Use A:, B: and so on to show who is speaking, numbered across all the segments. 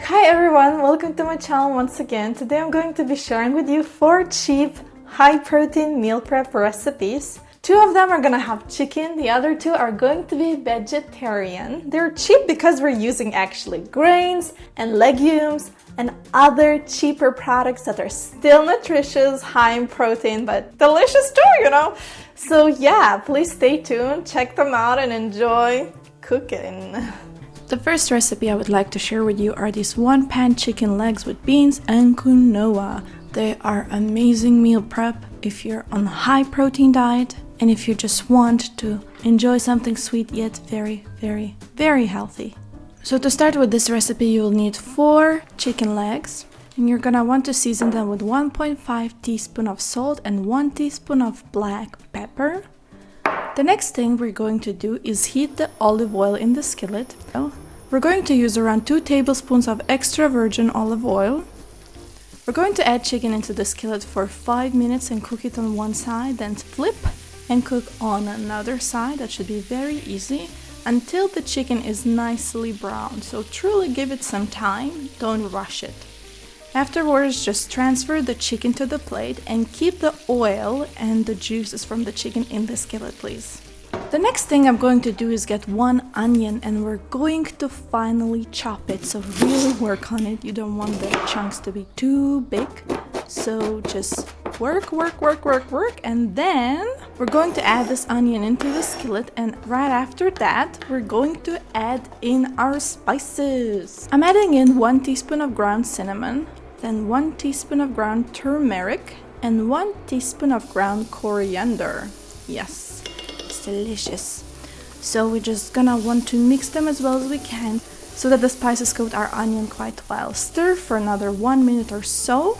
A: Hi everyone, welcome to my channel once again. Today I'm going to be sharing with you 4 cheap, high-protein meal prep recipes. 2 of them are gonna have chicken, the other 2 are going to be vegetarian. They're cheap because we're using actually grains and legumes and other cheaper products that are still nutritious, high in protein, but delicious too, you know? So yeah, please stay tuned, check them out and enjoy cooking. The first recipe I would like to share with you are these one-pan chicken legs with beans and quinoa. They are amazing meal prep if you're on a high protein diet and if you just want to enjoy something sweet yet very, very, very healthy. So to start with this recipe, you will need 4 chicken legs and you're gonna want to season them with 1.5 teaspoon of salt and 1 teaspoon of black pepper. The next thing we're going to do is heat the olive oil in the skillet. We're going to use around 2 tablespoons of extra virgin olive oil. We're going to add chicken into the skillet for 5 minutes and cook it on one side, then flip and cook on another side. That should be very easy until the chicken is nicely brown. So truly give it some time, don't rush it. Afterwards, just transfer the chicken to the plate and keep the oil and the juices from the chicken in the skillet, please. The next thing I'm going to do is get 1 onion and we're going to finally chop it. So really work on it. You don't want the chunks to be too big. So just work. And then we're going to add this onion into the skillet. And right after that, we're going to add in our spices. I'm adding in 1 teaspoon of ground cinnamon, then 1 teaspoon of ground turmeric, and 1 teaspoon of ground coriander. Yes, it's delicious. So we're just gonna want to mix them as well as we can so that the spices coat our onion quite well. Stir for another 1 minute or so.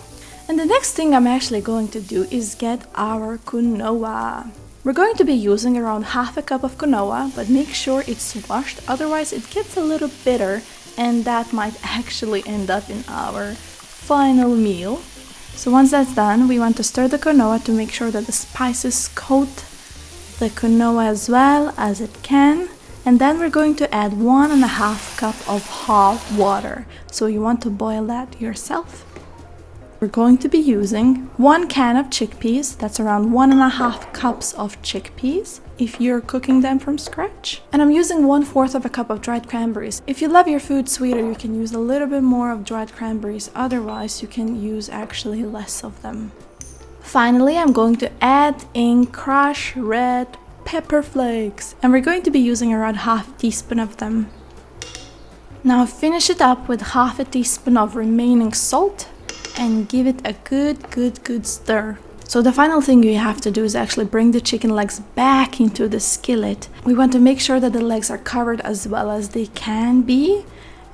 A: And the next thing I'm actually going to do is get our quinoa. We're going to be using around half a cup of quinoa, but make sure it's washed, otherwise it gets a little bitter and that might actually end up in our final meal. So once that's done, we want to stir the quinoa to make sure that the spices coat the quinoa as well as it can. And then we're going to add 1.5 cup of hot water. So you want to boil that yourself. We're going to be using 1 can of chickpeas. That's around 1.5 cups of chickpeas if you're cooking them from scratch. And I'm using 1/4 of a cup of dried cranberries. If you love your food sweeter, you can use a little bit more of dried cranberries. Otherwise, you can use actually less of them. Finally, I'm going to add in crushed red pepper flakes. And we're going to be using around 1/2 teaspoon of them. Now finish it up with 1/2 teaspoon of remaining salt and give it a good stir. So the final thing you have to do is actually bring the chicken legs back into the skillet. We want to make sure that the legs are covered as well as they can be.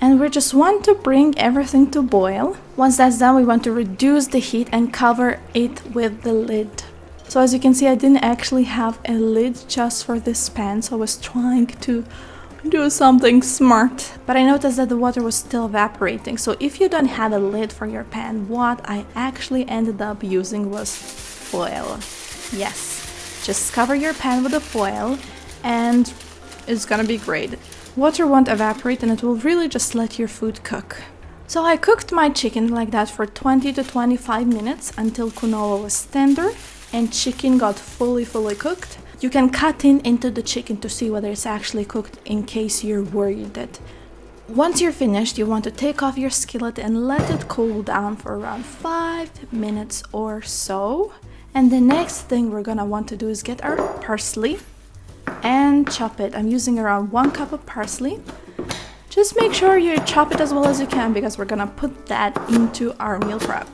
A: And we just want to bring everything to boil. Once that's done, we want to reduce the heat and cover it with the lid. So as you can see, I didn't actually have a lid just for this pan, so I was trying to do something smart, but I noticed that the water was still evaporating. So if you don't have a lid for your pan, what I actually ended up using was foil. Yes, just cover your pan with the foil and it's gonna be great. Water won't evaporate and it will really just let your food cook. So I cooked my chicken like that for 20 to 25 minutes until quinoa was tender and chicken got fully cooked. You can cut into the chicken to see whether it's actually cooked in case you're worried that. Once you're finished, you want to take off your skillet and let it cool down for around 5 minutes or so. And the next thing we're gonna want to do is get our parsley and chop it. I'm using around 1 cup of parsley. Just make sure you chop it as well as you can because we're gonna put that into our meal prep.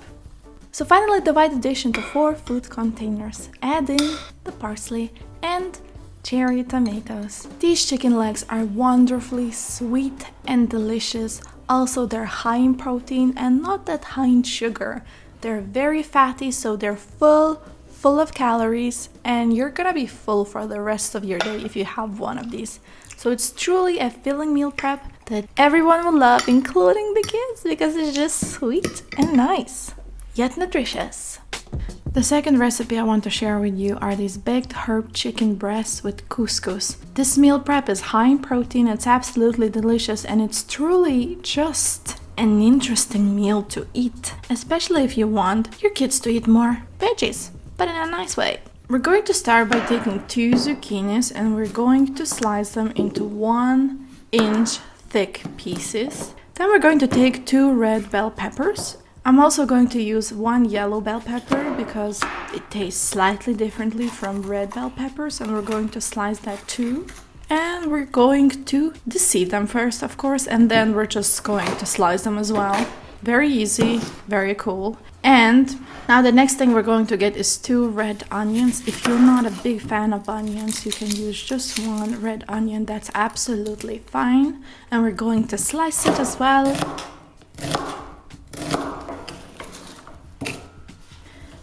A: So finally divide the dish into 4 food containers. Add in the parsley and cherry tomatoes. These chicken legs are wonderfully sweet and delicious. Also, they're high in protein and not that high in sugar. They're very fatty, so they're full of calories, and you're gonna be full for the rest of your day if you have one of these. So it's truly a filling meal prep that everyone will love, including the kids, because it's just sweet and nice, yet nutritious. The second recipe I want to share with you are these baked herb chicken breasts with couscous. This meal prep is high in protein, it's absolutely delicious, and it's truly just an interesting meal to eat, especially if you want your kids to eat more veggies, but in a nice way. We're going to start by taking 2 zucchinis and we're going to slice them into 1-inch thick pieces. Then we're going to take 2 red bell peppers. I'm also going to use 1 yellow bell pepper because it tastes slightly differently from red bell peppers, and we're going to slice that too. And we're going to deseed them first, of course, and then we're just going to slice them as well. Very easy, very cool. And now the next thing we're going to get is 2 red onions. If you're not a big fan of onions, you can use just 1 red onion. That's absolutely fine. And we're going to slice it as well.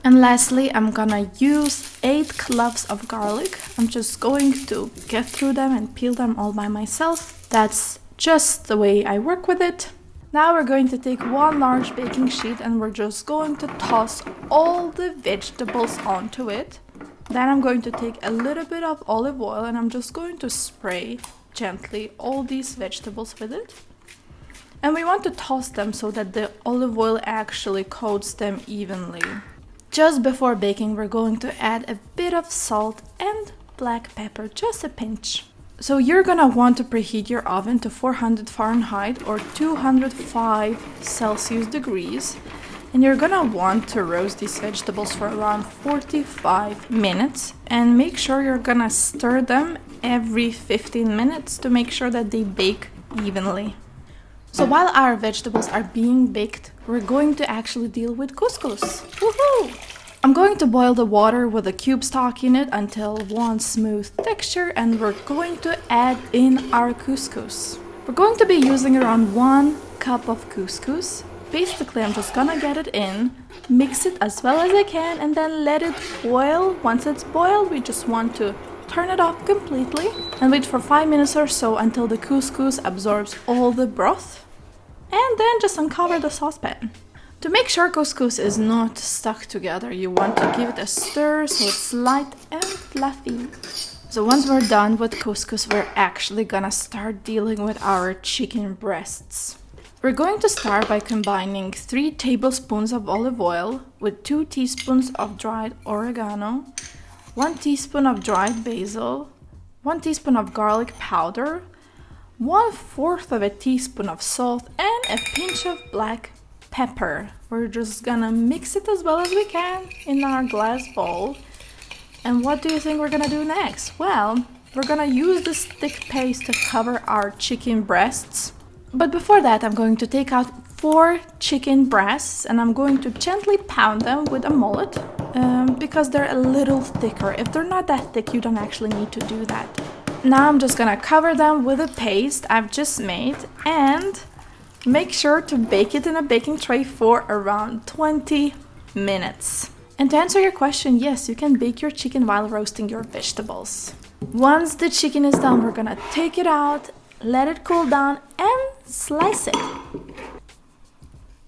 A: And lastly, I'm gonna use 8 cloves of garlic. I'm just going to get through them and peel them all by myself. That's just the way I work with it. Now we're going to take 1 large baking sheet and we're just going to toss all the vegetables onto it. Then I'm going to take a little bit of olive oil and I'm just going to spray gently all these vegetables with it. And we want to toss them so that the olive oil actually coats them evenly. Just before baking, we're going to add a bit of salt and black pepper, just a pinch. So you're gonna want to preheat your oven to 400 Fahrenheit or 205 Celsius degrees. And you're gonna want to roast these vegetables for around 45 minutes. And make sure you're gonna stir them every 15 minutes to make sure that they bake evenly. So while our vegetables are being baked, we're going to actually deal with couscous. Woohoo! I'm going to boil the water with a cube stock in it until one smooth texture, and we're going to add in our couscous. We're going to be using around 1 cup of couscous. Basically, I'm just gonna get it in, mix it as well as I can, and then let it boil. Once it's boiled, we just want to turn it off completely and wait for 5 minutes or so until the couscous absorbs all the broth. And then just uncover the saucepan. To make sure couscous is not stuck together, you want to give it a stir so it's light and fluffy. So once we're done with couscous, we're actually gonna start dealing with our chicken breasts. We're going to start by combining 3 tablespoons of olive oil with 2 teaspoons of dried oregano, 1 teaspoon of dried basil, 1 teaspoon of garlic powder, 1/4 of a teaspoon of salt, and a pinch of black pepper. We're just gonna mix it as well as we can in our glass bowl. And what do you think we're gonna do next? Well, we're gonna use this thick paste to cover our chicken breasts. But before that, I'm going to take out 4 chicken breasts and I'm going to gently pound them with a mallet because they're a little thicker. If they're not that thick, you don't actually need to do that. Now I'm just gonna cover them with a paste I've just made and make sure to bake it in a baking tray for around 20 minutes. And to answer your question, yes, you can bake your chicken while roasting your vegetables. Once the chicken is done, we're gonna take it out, let it cool down, and slice it.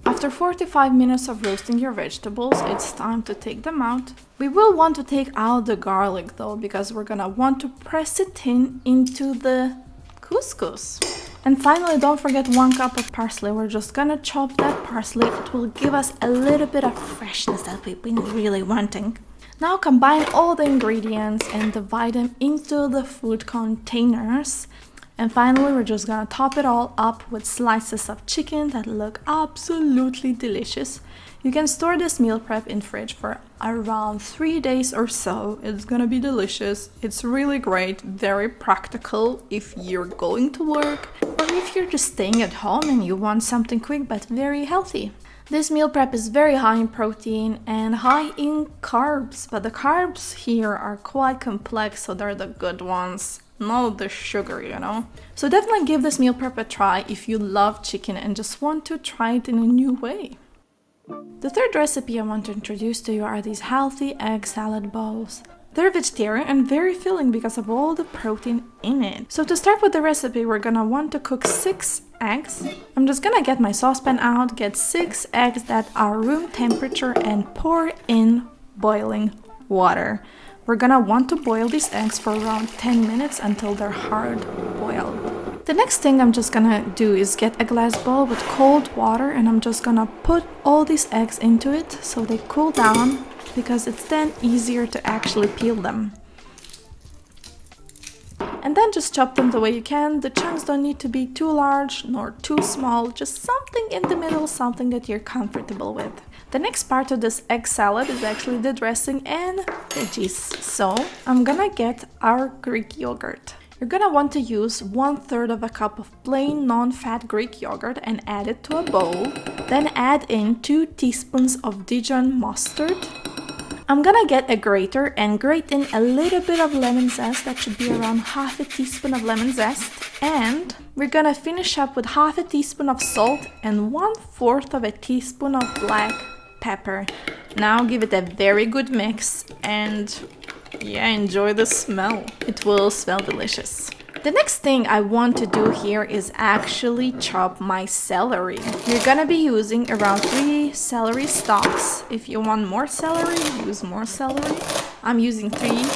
A: After 45 minutes of roasting your vegetables, it's time to take them out. We will want to take out the garlic though, because we're gonna want to press it into the couscous. And finally, don't forget 1 cup of parsley. We're just gonna chop that parsley. It will give us a little bit of freshness that we've been really wanting. Now combine all the ingredients and divide them into the food containers. And finally, we're just gonna top it all up with slices of chicken that look absolutely delicious. You can store this meal prep in fridge for around 3 days or so. It's gonna be delicious. It's really great, very practical if you're going to work or if you're just staying at home and you want something quick but very healthy. This meal prep is very high in protein and high in carbs, but the carbs here are quite complex, so they're the good ones. Not the sugar, you know. So definitely give this meal prep a try if you love chicken and just want to try it in a new way. The third recipe I want to introduce to you are these healthy egg salad bowls. They're vegetarian and very filling because of all the protein in it. So to start with the recipe, we're gonna want to cook 6 eggs. I'm just gonna get my saucepan out, get 6 eggs that are room temperature and pour in boiling water. We're gonna want to boil these eggs for around 10 minutes until they're hard boiled. The next thing I'm just gonna do is get a glass bowl with cold water, and I'm just gonna put all these eggs into it so they cool down, because it's then easier to actually peel them. And then just chop them the way you can. The chunks don't need to be too large nor too small, just something in the middle, something that you're comfortable with. The next part of this egg salad is actually the dressing and veggies. So I'm gonna get our Greek yogurt. You're gonna want to use 1/3 of a cup of plain non-fat Greek yogurt and add it to a bowl. Then add in 2 teaspoons of Dijon mustard. I'm gonna get a grater and grate in a little bit of lemon zest. That should be around 1/2 teaspoon of lemon zest. And we're gonna finish up with 1/2 teaspoon of salt and 1/4 of a teaspoon of black pepper. Now give it a very good mix and yeah, enjoy the smell. It will smell delicious. The next thing I want to do here is actually chop my celery. You're gonna be using around 3 celery stalks. If you want more celery, use more celery. I'm using 3.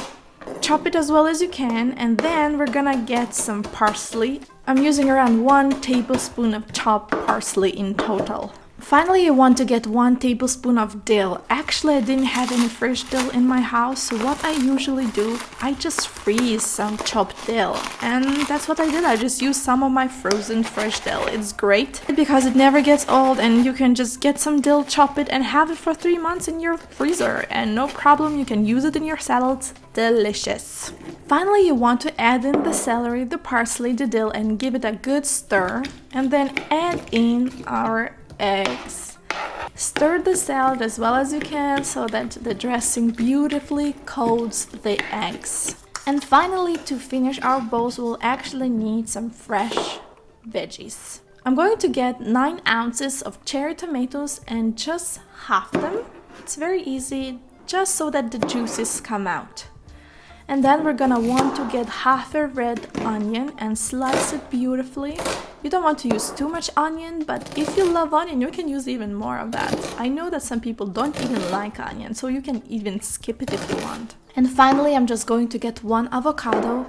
A: Chop it as well as you can, and then we're gonna get some parsley. I'm using around 1 tablespoon of chopped parsley in total. Finally, you want to get 1 tablespoon of dill. Actually, I didn't have any fresh dill in my house, so what I usually do, I just freeze some chopped dill. And that's what I did. I just used some of my frozen fresh dill. It's great because it never gets old, and you can just get some dill, chop it, and have it for 3 months in your freezer. And no problem, you can use it in your salads. Delicious. Finally, you want to add in the celery, the parsley, the dill, and give it a good stir. And then add in our eggs. Stir the salad as well as you can so that the dressing beautifully coats the eggs. And finally, to finish our bowls, we'll actually need some fresh veggies. I'm going to get 9 ounces of cherry tomatoes and just half them. It's very easy, just so that the juices come out. And then we're gonna want to get 1/2 a red onion and slice it beautifully. You don't want to use too much onion, but if you love onion, you can use even more of that. I know that some people don't even like onion, so you can even skip it if you want. And finally, I'm just going to get 1 avocado,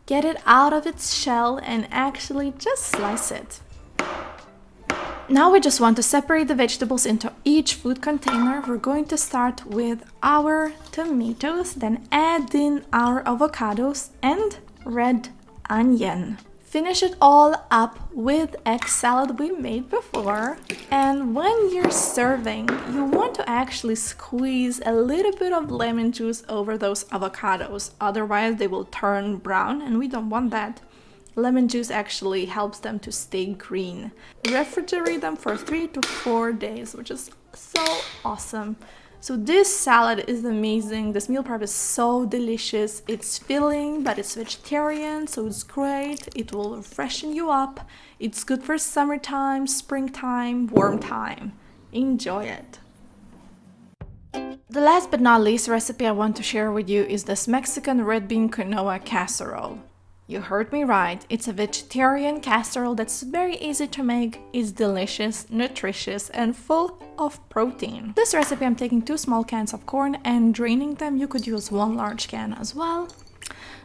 A: get it out of its shell, and actually just slice it. Now we just want to separate the vegetables into each food container. We're going to start with our tomatoes, then add in our avocados and red onion. Finish it all up with egg salad we made before. And when you're serving, you want to actually squeeze a little bit of lemon juice over those avocados. Otherwise, they will turn brown, and we don't want that. Lemon juice actually helps them to stay green. Refrigerate them for 3 to 4 days, which is so awesome. So this salad is amazing. This meal prep is so delicious. It's filling, but it's vegetarian, so it's great. It will freshen you up. It's good for summertime, springtime, warm time. Enjoy it. The last but not least recipe I want to share with you is this Mexican red bean quinoa casserole. You heard me right, it's a vegetarian casserole that's very easy to make, it's delicious, nutritious, and full of protein. This recipe I'm taking 2 small cans of corn and draining them. You could use 1 large can as well.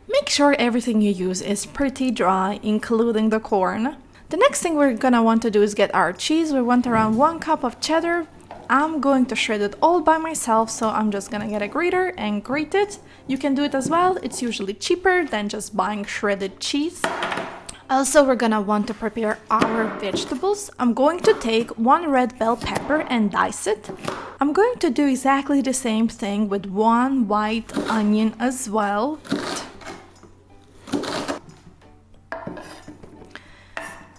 A: Make sure everything you use is pretty dry, including the corn. The next thing we're gonna want to do is get our cheese. We want around 1 cup of cheddar. I'm going to shred it all by myself, so I'm just gonna get a grater and grate it. You can do it as well. It's usually cheaper than just buying shredded cheese. Also, we're gonna want to prepare our vegetables. I'm going to take 1 red bell pepper and dice it. I'm going to do exactly the same thing with 1 white onion as well.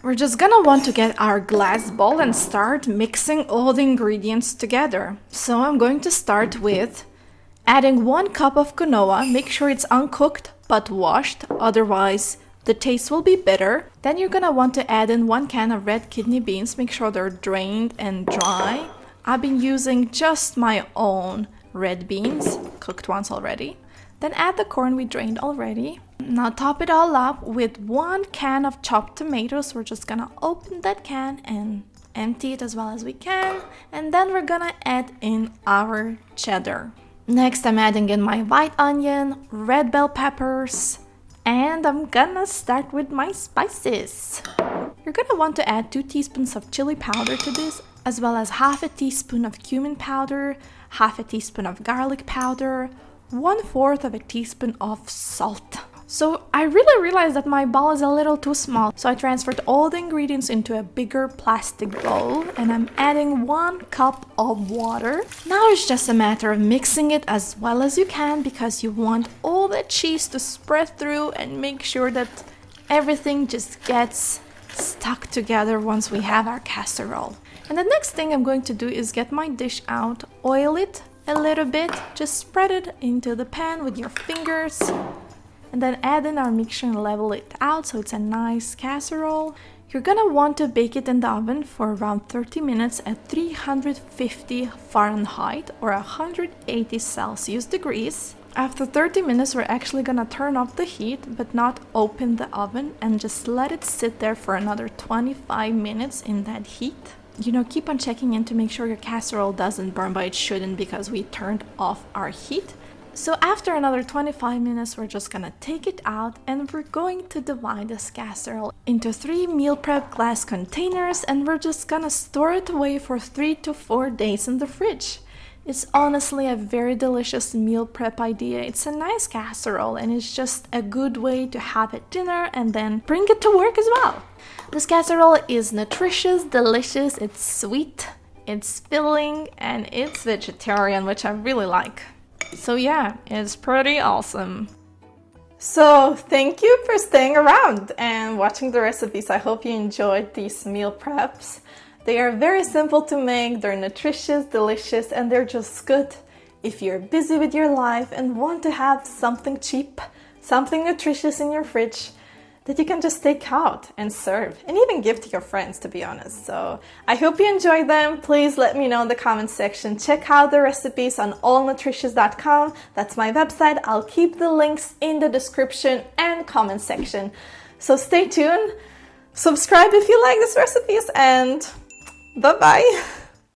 A: We're just gonna want to get our glass bowl and start mixing all the ingredients together. So I'm going to start with adding 1 cup of quinoa. Make sure it's uncooked but washed, otherwise the taste will be bitter. Then you're gonna want to add in 1 can of red kidney beans. Make sure they're drained and dry. I've been using just my own red beans, cooked ones already. Then add the corn we drained already. Now top it all up with 1 can of chopped tomatoes. We're just gonna open that can and empty it as well as we can. And then we're gonna add in our cheddar. Next, I'm adding in my white onion, red bell peppers, And I'm gonna start with my spices. You're gonna want to add 2 teaspoons of chili powder to this, as well as half a teaspoon of cumin powder, half a teaspoon of garlic powder, 1/4 of a teaspoon of salt. So I really realized that my bowl is a little too small, so I transferred all the ingredients into a bigger plastic bowl, and I'm adding 1 cup of water. Now it's just a matter of mixing it as well as you can, because you want all the cheese to spread through and make sure that everything just gets stuck together once we have our casserole. And the next thing I'm going to do is get my dish out, oil it a little bit, just spread it into the pan with your fingers, and then add in our mixture and level it out so it's a nice casserole. You're gonna want to bake it in the oven for around 30 minutes at 350 Fahrenheit or 180 Celsius degrees. After 30 minutes, we're actually gonna turn off the heat, but not open the oven, and just let it sit there for another 25 minutes in that heat. You know, keep on checking in to make sure your casserole doesn't burn, but it shouldn't because we turned off our heat. So after another 25 minutes, we're just gonna take it out, and we're going to divide this casserole into 3 meal prep glass containers, and we're just gonna store it away for 3 to 4 days in the fridge. It's honestly a very delicious meal prep idea. It's a nice casserole, and it's just a good way to have at dinner and then bring it to work as well. This casserole is nutritious, delicious, it's sweet, it's filling, and it's vegetarian, which I really like. So yeah, it's pretty awesome. So thank you for staying around and watching the recipes. I hope you enjoyed these meal preps. They are very simple to make, they're nutritious, delicious, and they're just good if you're busy with your life and want to have something cheap, something nutritious in your fridge that you can just take out and serve and even give to your friends, to be honest. So I hope you enjoyed them. Please let me know in the comment section. Check out the recipes on allnutritious.com. That's my website. I'll keep the links in the description and comment section. So stay tuned, subscribe if you like these recipes, and bye-bye.